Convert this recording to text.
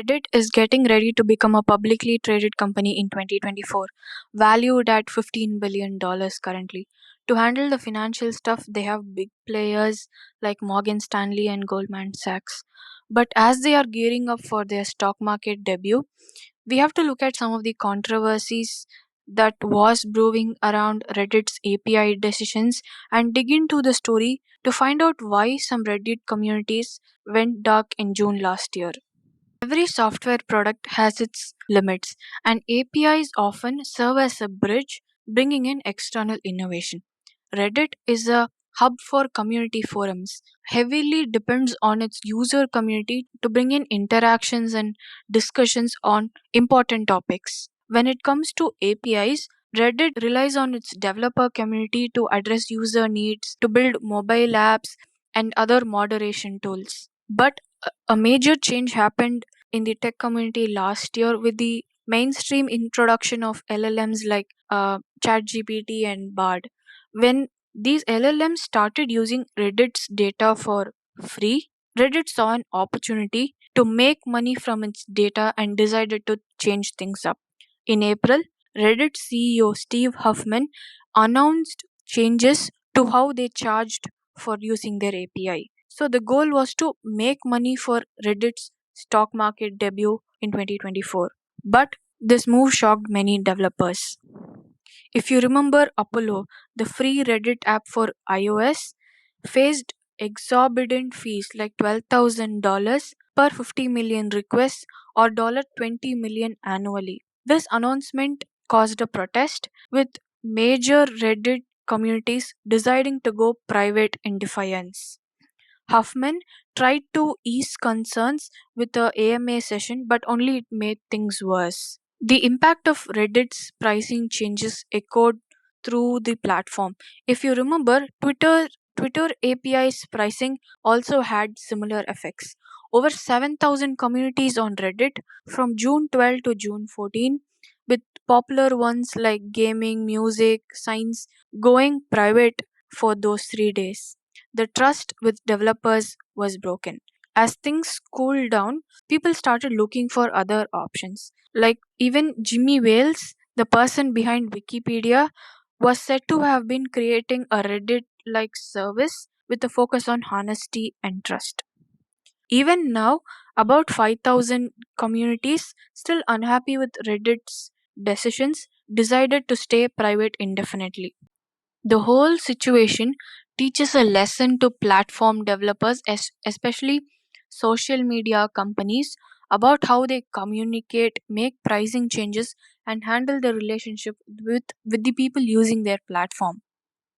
Reddit is getting ready to become a publicly traded company in 2024, valued at $15 billion currently. To handle the financial stuff, they have big players like Morgan Stanley and Goldman Sachs. But as they are gearing up for their stock market debut, we have to look at some of the controversies that was brewing around Reddit's API decisions and dig into the story to find out why some Reddit communities went dark in June last year. Every software product has its limits, and APIs often serve as a bridge bringing in external innovation. Reddit is a hub for community forums, heavily depends on its user community to bring in interactions and discussions on important topics. When it comes to APIs, Reddit relies on its developer community to address user needs, to build mobile apps, and other moderation tools. But a major change happened in the tech community last year with the mainstream introduction of LLMs like ChatGPT and Bard. When these LLMs started using Reddit's data for free, Reddit saw an opportunity to make money from its data and decided to change things up. In April, Reddit CEO Steve Huffman announced changes to how they charged for using their API. So the goal was to make money for Reddit's stock market debut in 2024. But this move shocked many developers. If you remember Apollo, the free Reddit app for iOS, faced exorbitant fees like $12,000 per 50 million requests or $20 million annually. This announcement caused a protest, with major Reddit communities deciding to go private in defiance. Huffman tried to ease concerns with the AMA session, but only it made things worse. The impact of Reddit's pricing changes echoed through the platform. If you remember, Twitter API's pricing also had similar effects. Over 7,000 communities on Reddit from June 12 to June 14, with popular ones like gaming, music, science going private for those 3 days. The trust with developers was broken. As things cooled down, people started looking for other options. Like even Jimmy Wales, the person behind Wikipedia, was said to have been creating a Reddit like service with a focus on honesty and trust. Even now, about 5,000 communities, still unhappy with Reddit's decisions, decided to stay private indefinitely. The whole situation teaches a lesson to platform developers, especially social media companies, about how they communicate, make pricing changes, and handle the relationship with the people using their platform.